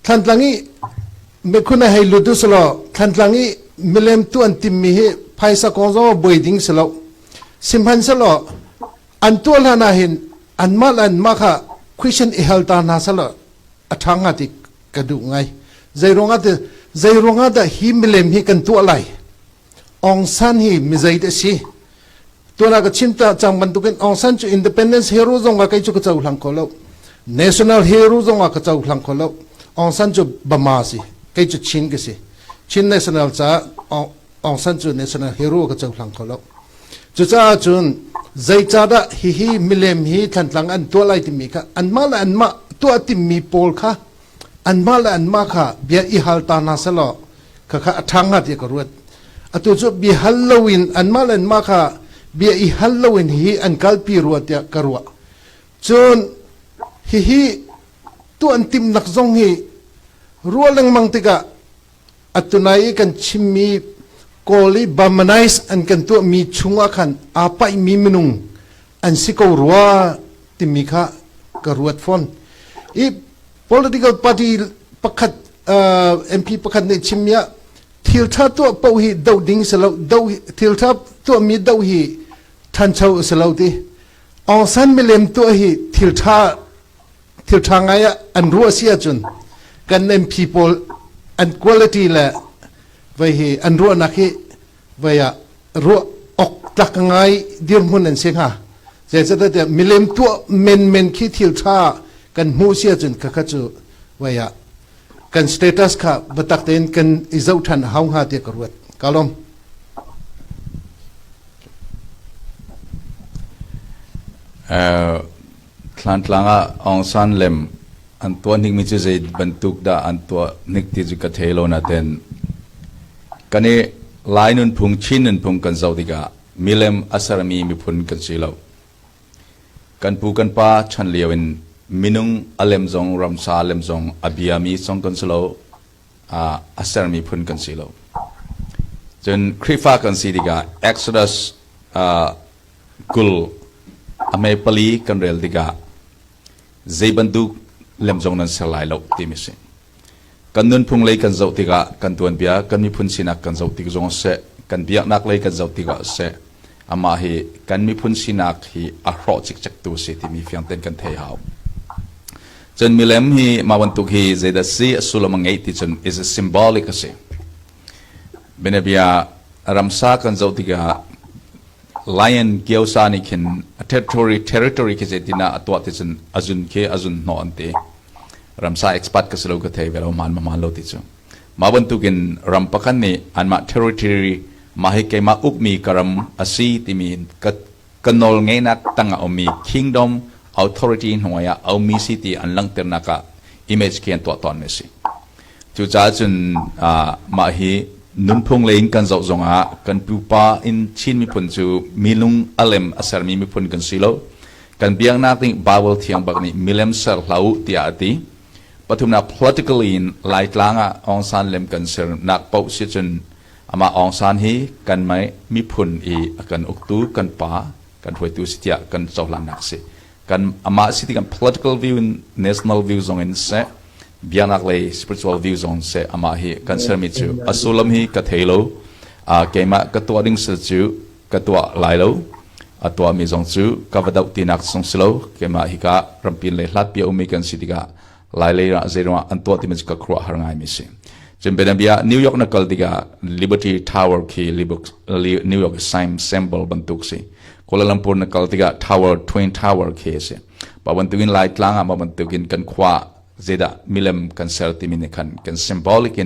ทันหลังนี้เมื่อคุณให้ลุดุสโลทันหลังนี้มิเลมตัวอันติมีให้ไพ่สักองค์บอยดิ้งสโลสิมพันสโลอันตัวลานาเห็นอันมาลันมาค่ะคุยชันอิฮัลตานาสโลอัฐางาติกระดูไงใจรงอาดฮิมิเลมฮิกันตัวอะไรองซันฮิมิใจเดสิตัวนักชินตาจังมันตุกันองซันจูอินดิเพนเดนซ์ฮีโร่จงอาใครจูกระเจ้าหลังคนแล้วเนชั่นแนลฮีโร่จงอากระเจ้าหลังคนแล้วองซันจูบามาสิใครจูชินกันสิชินเนชั่นแนลจ้าองซันจูเนชั่นแนลฮีโร่กระเจ้าหลังคนแล้วจูจ้าจูนใจจ้าดะฮิมิเลมฮิทันหลังอันตัวอะไรที่มีค่ะอันมาละอันมาตัวที่มีโพลค่ะอันมาละอันมาค่ะเบียอิฮัลตานาสโลค่ะอัฐางาติกรวดอัตุจูบีฮัลโลวินอันมาละอันมาค่ะเบียอิฮัลโลวินฮีอันกัลปีรวดยากรวดจนฮีตัวอันติมนักซงฮีรัวลังมังติกะอัตุนายกันชิมีโกลีบามานายส์อันกันตัวมีชุงอาคันอาไปมีมนุงอันสิกรัวติมิค่ะกรวดฟอนอี political party ประคัดMP ประคัดในชิมยาทิลท่าตัวปูฮีดาวดิ้งสลาวดาวทิลท่าตัวมีดาวฮีทันเช่าสลาวดีองซันมิเลมตัวฮีทิลท่าไงอันรัวเสียจนกัน MP พอลอัน quality แหละไว้ฮีอันรัวนักฮีไว้รัวออกตักไงเดียร์มุนอันเสียงฮะแต่จะได้มิเลมตัวเมนขี้ทิลท่ากันมูเสียจนข้าจูไว้กันสเตตัสข้าบัตักเต็นกันอิจาวทันห้องหาเดียกรวดกาลมคลานตลางองซันเลมอันตัวนิกมิจูเจบรรทุกดาอันตัวนิกที่จุกเทโลนาเตนกันนี้ลายนุนพุงชินนุนพุงกันเจ้าดิกามิเลมอัสรามีมีพุนกันสิเลวกันปูกันป้าชันเลียวินมินุงอเลมจงรัมซาอเลมจงอบิยามีจงกันสิเลวอัสรามีพุนกันสิเลวจนคริฟ้ากันสิดิกาเอ็กซ์ดัสกุลอเมปลีกันเรลดิกาเจบันดุกเลมจงนั้นสลายเลวที่มิสิกันนุนพุงเลยกันเจ้าติกากันตัวนเบียกันมีพุนสินักกันเจ้าติกจงเสกันเบียนักเลยกันเจ้าติกาเสอามาฮีกันมีพุนสินักฮีอารอจิกจักตัวเสที่มีเฟียงเต็นกันเทียาวจนมีเลมฮีมาวันตุกฮีเจดัสซีสุลมังเอติจน is a symbolic เสเบเนเบียรัมซากันเจ้าติกา lion เกียวซานิคิน territory คิเจตินาอัตวติจนอาจุนเคอาจุนโนอันเตรัมซา expat ก็สโลกเทเวลามันโลติจูมาวันตุกินรัมปะคันนี่อันมา territory มาให้เกมาอุกมีกรัมอาศีติมีกันนอลเงนักตั้งเอามี kingdom authority หัวยาเอามีสิติอันลังเตอร์นัก image เขียนตัวตอนนี้สิจูจ้าจุนมาให้นุนพงเลงกันเจ้าจงอากันปูปาอินชินมีพุนจูมีลุงอเลมอาศัยมีพุนกันสิโลกันเบียงนักติบาเวลเทียงบักนี่มิเลมเซลลาวติอาติปฐุมนา politically ไล่ตลางองซานเลมกันเสร์นักเป้าสิจนอามาองซานฮีกันไม่มีพุนอีกันอุกตูกันป้ากันหวยตูสิทธิกันเจ้าหลังนักสิกันอามาสิทธิกัน political view national view จงอินเสเบียงนักเลย spiritual view จงเสอามาฮีกันเสร์มิจูอสุลมฮีกัทเฮโลเกมากัตัวดิ้งเสจูกัตัวไลโลตัวมีจงจูกับวัดอุตินักสงสโลเกมาฮิการัมพินเลยลัดเปียอุมิกันสิทธิกาลายเลยเจริญอันตัวที่มันจะครัวหางายมิสิจนเป็นแบบนิวยอร์กนักดิกา Liberty Tower คีนิวยอร์กsymbol บรรทุกสิกัวลาลัมพูร์นักดิกา Tower Twin Tower คีสิบางบรรทุกินลายตลางบางบรรทุกินกันขวาเจดามิเลมกันเซอร์ติมินิกัน symbolic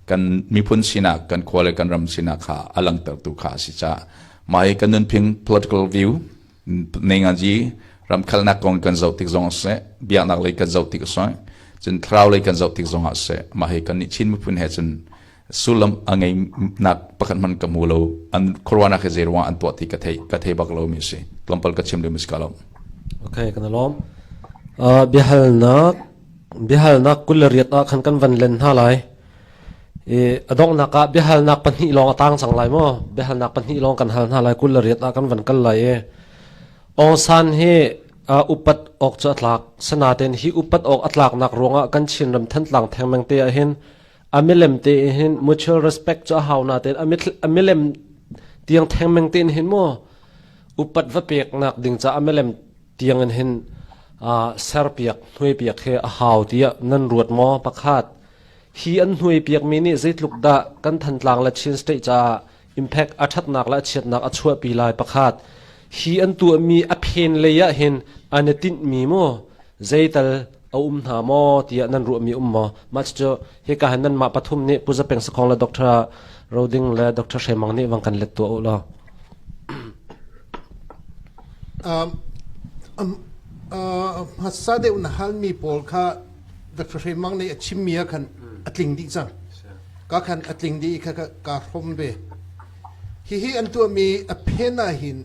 กันมีพุนสินักกันขวาเลยกันรำสินักขาอลังเตอร์ตุขาสิจ้ามาให้กันนึนพิง political view ในงานจีรำคัลนักกองกันเจ้าติกจงเสเบียนักเลยกันเจ้าติกส่วนจนทราวเลยกันเจ้าติกจงเสมาให้กันนิชินมุพุนเหตุจนสุลมอังไงนักประกันมันกมูโลอันครัวนักเจริญอันตัวที่กระเทบักโลมิสิลำพัลกัดชิมเดมิสกาลมโอเคกันล้อมบิฮัลนักกุลเรียดขันกันวันเล่นฮาไลอดองนักบิฮัลนักปัญหิลองตั้งสังไลมั้งบิฮัลนักปัญหิลองกันฮัลฮาไลกุลเรียดกันวันกันไลองซันเฮ อุปัตออกจะอัตลักสนาเตนฮีอุปัตออกอัตลักนักรวงกันชินรำทันหลังแทงแมงเตะเห็นอเมเลมเตะเห็น mutual respect จะหาวนาเตนอเมเลมเตียงแทงแมงเตนเห็นมั้อุปัตวะเปียกนักดิ่งจะอเมเลมเตียงเห็นเซอร์เปียกหน่วยเปียกเฮหาวเตียนั่นรวดมอประคาดฮีอันหน่วยเปียกมินิจิตลุกดะกันทันหลังละชินสเตจะ impact อัชัดนักละเฉียดนักอัชัวปีลายประคาดฮีอันตัวมีอเพนเลยะเห็นอันตินมีโมใจตัลเอาหาโมที่นั่นรู้มีโมมาจะเฮกาหันนั้นมาปฐุมนี่ผู้จะเป็นสกองและด็อกเตอร์โรดิงและด็อกเตอร์เชมังนี่วังกันเล็ดตัวอุลาฮัสซาเดอุนฮัลมีโพลค่ะด็อกเตอร์เชมังนี่ชิมเมียคันอัตลิงดีจังก็คันอัตลิงดีค่ะการพมเบฮีอันตัวมีอเพนาหิน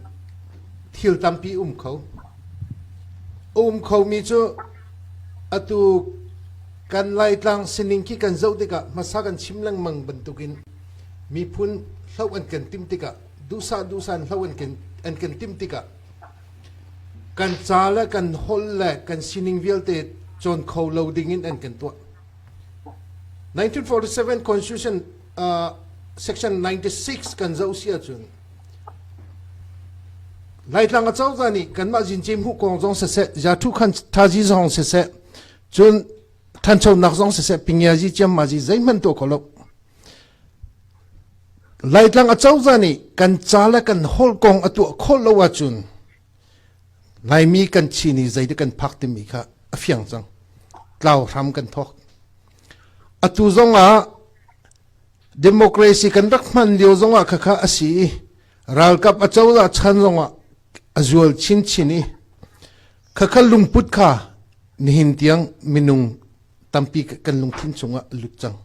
ทิลตัมปีเขามีจูอตูกันไล่ตังสินิงคีกันเจ้าติกะมาสักันชิมลังมังบรรทุกินมีพุนเล่าอันกันติมติกะดูซาเล่าอันกันติมติกะกันจาและกันฮอลและกันสินิงเวลเตจนเขาเล่าดิ่งอันกันตัว1947 Constitution Section 96 กันเจ้าเสียจนไล่ตังกับเจ้าตานี่กันมาจินจิมหุกองจงเสะจะทุกขันท่าจีจงเสะจนท่านชาวนักจงเสะปิงยาจีเจียมมาจีใจมันตัวขลุกไล่ตังกับเจ้าตานี่กันจ้าและกันฮอลกองอตัวขลุกจุนไล่มีกันชีนี่ใจเด็กันพักติมีค่ะเฟียงจังเราทำกันทอกอตัวจงdemocracy กันรักมันเดียวจงค่ะอาศัยรัลกับเจ้าชันจงazul chin kakal lungput kha nihin tiang minung tampi kan lungthin chunga luchang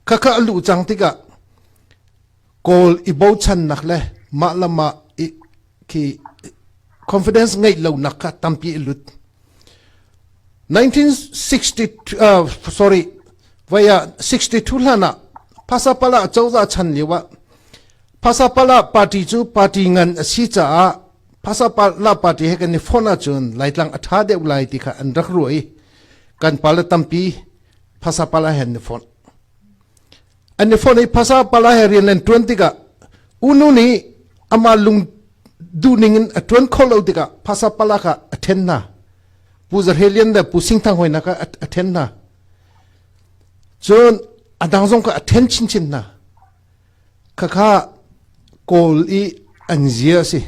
kaka lu chang tika kol ibo chan nakle ma lama ki confidence ngai lo nakka tampi lut 62 lana pasapala chawza chan liwa pasapala party chu party ngan si cha pasapala party he kan ni phona chun laitlang atha de ulai ti kha an rak roi kan pala tampi pasapala hen ni phone an ni phone pasapala he rian len 20 ka unu ni ama lung du ningin a 20 kholo ti ka pasapala ka attend na puzar helian da pusing thang hoina ka attend na chun adang jong ka attend chin na kha kol I anjia si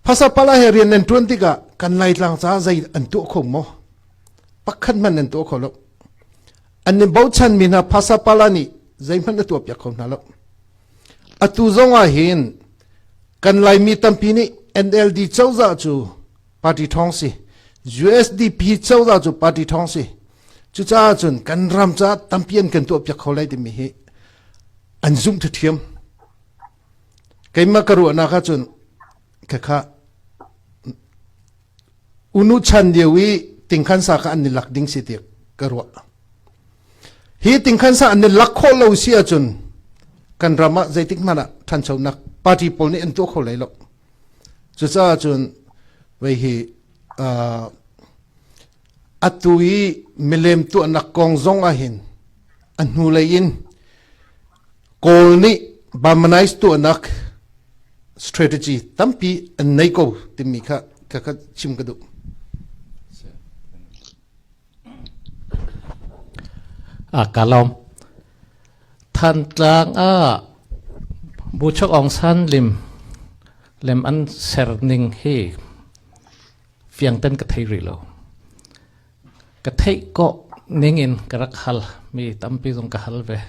pasapala herian nen 20 ka kan lai tlang cha zai an tu khom mo pakhan man an tu kholo an ni bauchan mina pasapala ni zai man tu pya khom na lo atu zonga hin kan lai mi tampi ni NLD chawza chu party thong si USDP chawza chu party thong si chu cha chun kan ram cha tampian kan tu pya kholai ti mi hi an zoom to thiam kaima karu na kha chun kha unu chan dewi tingkhan sa ka an lak ding si te karu hi tingkhan sa an lak kho lo si a chun kan rama zaitik mana than chau nak party pol ni an to kho lai lo chu cha chun wei hi atui milem tu anak kong zong a hin an hu lai in kol ni bamanize tu anak strategy tampi an nei ko timi kha chim kadu kalom than tlang bu chok ong san lem an serning he fiang ten ka thei rilo ka thei ko ningin karak hal mi tampi jong ka hal ve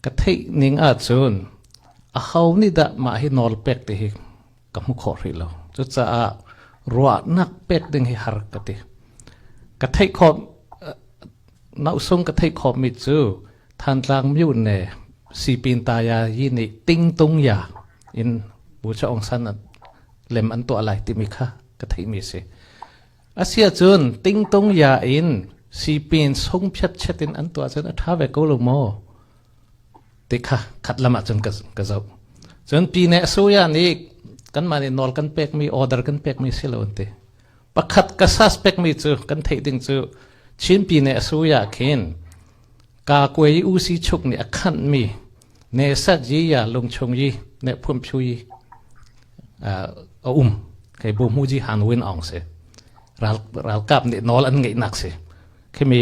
ka thei ning a chun a haw ni da ma hi nol pek te hi ka mu kho rilo chu cha a ruwa nak pek ding hi har ka te ka thei kho nau song ka thei kho mi chu than tlang myu ne si pin ta ya yi ni ting tung ya in bu cha ong san lem an to alai ti mi kha ka thei mi se asia chun ting tung ya in si pin song phet chetin an to chen a tha ve ko lo mo te kha khat lama chun ka zau chun pi ne so ya ni กันมาเนี่ยนอลกันเป็กมีออเดอร์กันเป็กมีเซลล์เตประคัดกษัตริย์เป็กมีจูกันเทดิงจูชินปีเนี่ยสู้ยาเข็นกากวยอุสิชุกเนี่ยขันมีเนสัตยียาลงชงยีเนี่ยพุ่มชุยเคยบูมูจีฮันวินอองเสรัลกับเนี่ยนอลอันไงนักเสเคมี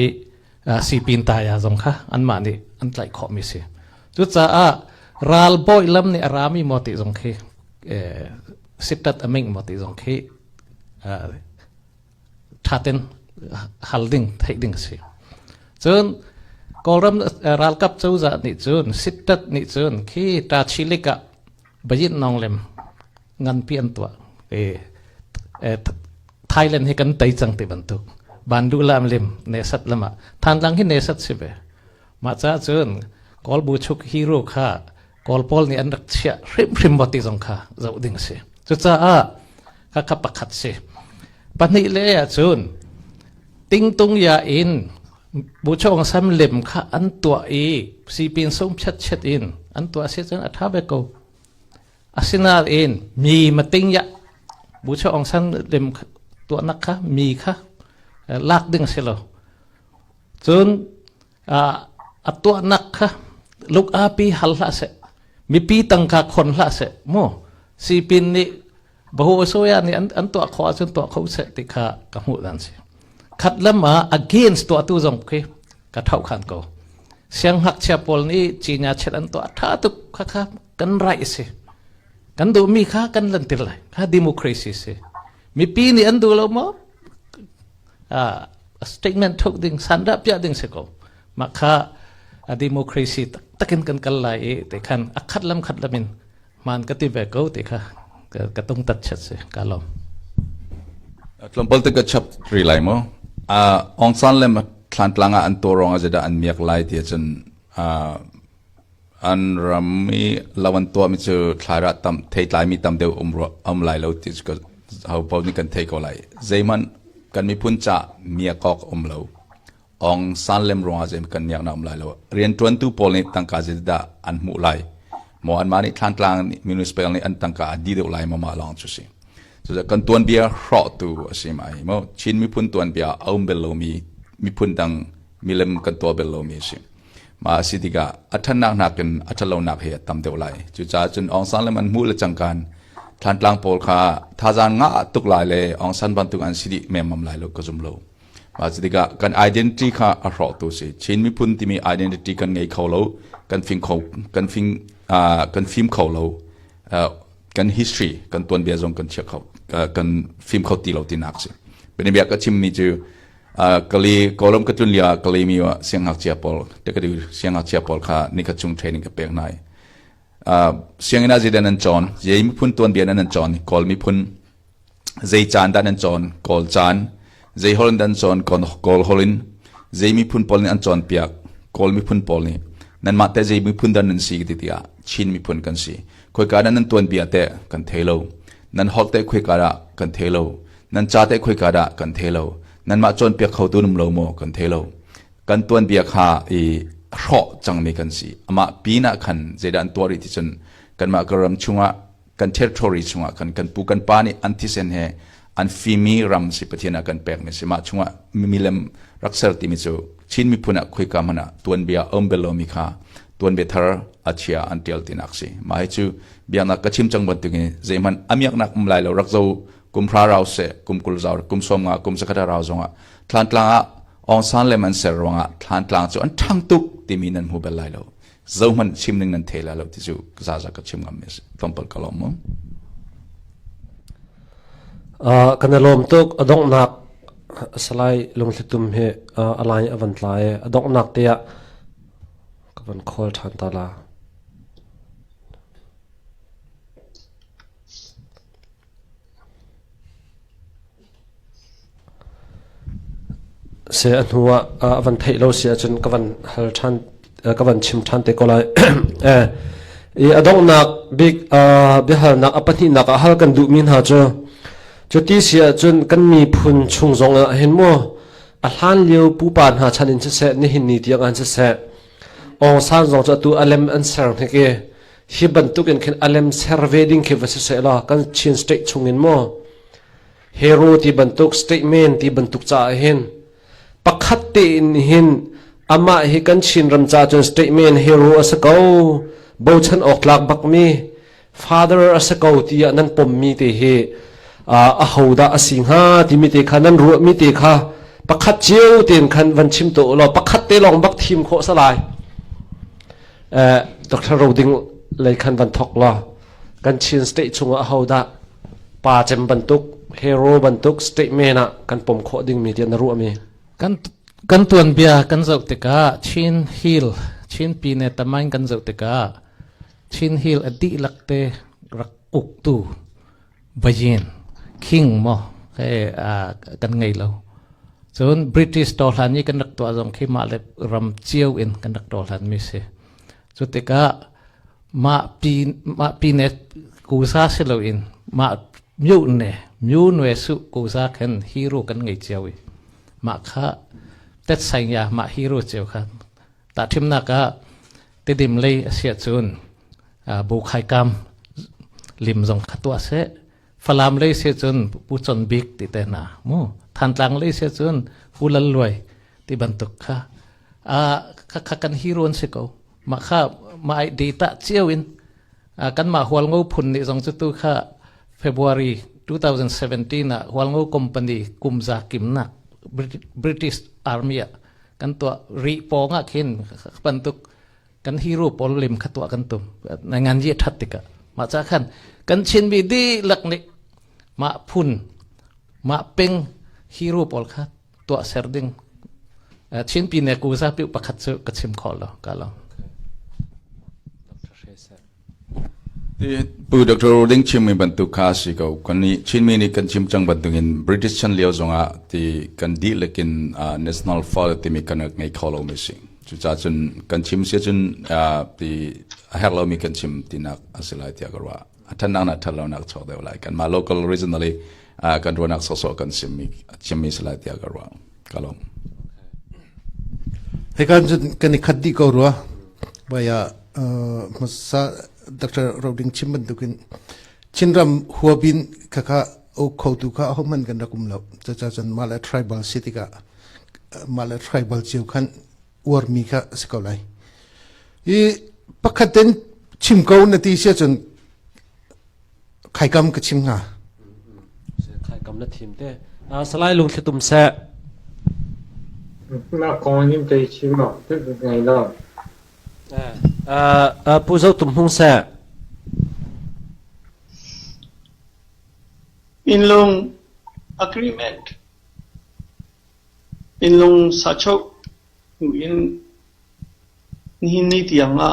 สีปีนตายาจงค่ะอันมาเนี่ยอันไหลขอมีเสจุดจ้ารัลบอยลำเนี่ยรามีมอติจงเคสิทธิ์อเมงมอติจงเคท่าเต้นฮัลดิงเทดิงเสจนกอลรำรัลกับเจ้าจะนี่จนสิทธิ์นี่จนขี้ตาชิลิกะบยินนองเลมงันเปียนตัวไทยแลนด์ให้กันไตจังติบันทุกบันดูลามเลมเนสัตละมาทานลังให้เนสัตสิเบมาจ้าจนกอลบูชุกฮีโร่ข้ากอลปอลนี่อันรักเชียริมบติจงข้าจะอุดิงเสจุดจ้าข้าขับปักขัดเสปันนี้เลยจนติงตุงยาอินบูชองซ้ำเล่มข้าอันตัวสีปีนส้มชัดอินอันตัวเสียจนอัฐาเบโกอาศินาอินมีมาติงยะบูชองซ้ำเล่มตัวนักข้ามีข้าลากดึงเสียแล้วจนตัวนักข้าลูกอาปีหัลละเสมีปีตังกาคนละเสโมสีปีนนี่บหูโซยานี่อันตัวขอจนตัวเขาเสติข้ากระหูดันเสขัดละมา against ตัวตู้จงเคกระเท่าขันก็เสียงหักเชียปอลนี่จีน่าเชิดอันตัวท่าตุกข้ากันไรสิกันดูมีข้ากันลันติลายข้าดิโมคราซีสิมีปีนี่อันดูแล้วมั้งstatement ทุกดิ่งสันดับยาดิ่งสิก็มาข้าดิโมคราซีตะกินกันกันไล่แต่ขันขัดลำมินมันก็ติเบกเอาแต่ข้ากระตุ้งตัดชัดสิกาลมลมพลตกชับรีไลมั้งองซันเลมคลันตลังอันตัวรองอาจจะอันเมียกไล่ที่จนอันรามีลาวันตัวมิจูคลาระตั้มเทไลมีตั้มเดียวไล่แล้วที่ก็เขาพอนี่กันเทก็ไล่ใจมันกันมีพุ่นจ่าเมียกอกแล้วองซันเลมรองอาจจะกันเมียกน้ำไล่แล้วเรียนตัวตู้พอลนี่ตั้งกาจะได้อันมุไล่หมออันมานี่คลันตลังมินุสเปลนี่อันตั้งกาดีเดียวไล่มาลองชุสิso kan tuan bia rot tu asimai mo chin mi pun tuan bia aum belomi mi pun dang milem kan tua belomi sim ma sidiga athanak nakin athalo nak he tam deu lai chu cha chun ong san leman mu le changkan thlan tlang pol kha thazan nga tuk lai le ong san ban tuk an sidi memam lai lo ko zum lo ma sidiga kan identity kha a rot tu si chin mi pun ti mi identity kan ngei kholo kan fing kho loกัน history กันตัวเบียร์จงกันเชื่อเขากันฟิล์มเขาตีเราตีนักสิเป็นเบียร์ก็ชิมมีจูกะลีกอลมกระตุ้นเลียกะลีมีว่าเสียงหักเจียปอลเด็กก็ดูเสียงหักเจียปอลค่ะนี่ก็จุงเทรนนิ่งกับเปียกนายเสียงน่าจะดันนันจอนเยี่ยมพุ่นตัวเบียร์นันจอนกอลมีพุ่นเจจานดันนันจอนกอลจานเจฮอลลินดันจอนกอลฮอลลินเจมีพุ่นปอลนี่อันจอนเปียกกอลมีพุ่นปอลนี่นั่นมาแต่เจมีพุ่นดันนันสีกิติยาชินมีพุ่นกันสีคุยกันนั้นตัวเบียเตะกันเทโลนั้นฮอกเตะคุยกันกันเทโลนั้นจ่าเตะคุยกันกันเทโลนั้นมาจนเปียกเขาตัวนุ่มโลโมกันเทโลกันตัวเบียขารอจังมีกันสิอามาปีนักขันเจดันตัวริที่จนกันมากระรำชุงะกันเทอร์ทอรีชุงะกันปูกันปานี่อันที่เซนเฮอันฟิมีรำสิปะเทียนกันแปลกมิสิมาชุงะมีเลมรักษาติมิจูชินมีพุนะคุยกันมันตัวเบียเบลโลมิขาตัวเบทาร์อาเชียอันเดียลตินักสิมาให้จูเบียนักกระชิมจังบันตุกินเจมันอามียกนักมุลายเรารักเรากุมพระเราเสกุมกุลจาวกุมสมงากุมสกัดเราจงะทลานตลางองซานเลมันเสรวงะทลานตลางจูอันทั้งตุกที่มีนันหูเบลไลเราเจ้ามันชิมหนึ่งนันเทลาเราที่จูกซาจากกระชิมกันมิสต้องเปิดกลอมมั้งกันลมตุกอดงนักสไลลงที่ตุ่มเหอะไรอวันไลอดงนักเตียกันคอลทันตาลาเสียหัววันไทยเราเสียจนกันฮัลทันกันชิมทันเตก็เลยอดงนักบิ๊กบิฮัลนักอปันหินักฮัลกันดูมินหาจุดที่เสียจนกันมีพุนชุงจงเห็นมั้งอัลฮันเลียวปูปานหาชันอินเสนี่หินนี่เดียกันเสองสารจงจะตัวอเลมอันเสร์นี่เก hi bantuk in khen alem surveying ke vasa se la kan chin state chungin mo hero ti bantuk statement ti bantuk cha hin pakhat te in hin ama hi kan chin ram cha chon statement hero asako bo chan ok lak bak mi father asako ti nan pom mi te he a hoda asingha ti mi te kha nan ru mi te kha pakhat chiu ten khan van chim to lo pakhat te long bak thim kho salai Dr. Roding lấy khăn văn thọc lo kan chin state chunga hoda pa chem bantuk hero bantuk statement a kan pom kho ding mi tian ru ami kan tuan bia kan zau te ka chin hill chin pi ne tamain kan zau te ka chin hill adi lakte rak uk tu bayin king mo he kan ngai lo chon British tol han ni kan rak to azong khi ma le ram chiu in kan rak tol han mi se chu te ka ma pi ne ku sa se lo in ma myu ne su ku sa khan hero kan ngai chiawi ma kha tet sai ya ma hero chiu khan ta thim na ka te dim lei asia chun bu khai kam lim jong khatwa se falam lei se chun pu chon bik ti te na mu than tlang lei se chun fulal loi ti bantuk kha kha kan hero se ko ma kha ma ai data chiawin kan ma hwal ngo phun ni jong chu tu kha February 2017 na hwal ngo company kumza kimna British Army kan to ri po nga khin bantuk kan hero pol lim khatwa kan tum na ngan ye thattika ma cha khan kan chin bi di lakni ma phun ma peng hero pol kha to serding chin pi ne ku sa pi pakhat chu kachim kholo kala pu Dr. Roding chim mi bantuk kha si ko kan ni chin mi ni kan chim chang bantuk in British chan leo zonga ti kan di lekin national fall ti mi kan ngai kholo mi sing chu cha chun kan chim se chun ti hello mi kan chim ti nak asilai ti agarwa athan na thalo nak chok de lai kan ma local regionally kan ro nak so kan chim mi silai ti agarwa kalom he kan kan ni khaddi ko ro baya masa Dr. Roding chimban dukin chinram huabin kaka o khoutu kha homan kan rakum lo cha chan mala tribal city ka mala tribal chiu khan warmi kha sikolai I pakhaten chimko na ti se chan khaikam ka chimnga khai kam na thim te salai lung thum sa na kon nim te chim no te ngai lo pu zau tum hung sa in long agreement in long sacho in ni tianga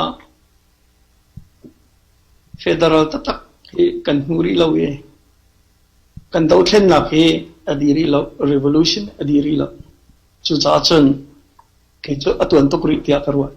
federal tatak kan huri lo ye kan dau thlen la phe adiri lo revolution adiri lo chu cha chun ke chu atun to kri tia karwa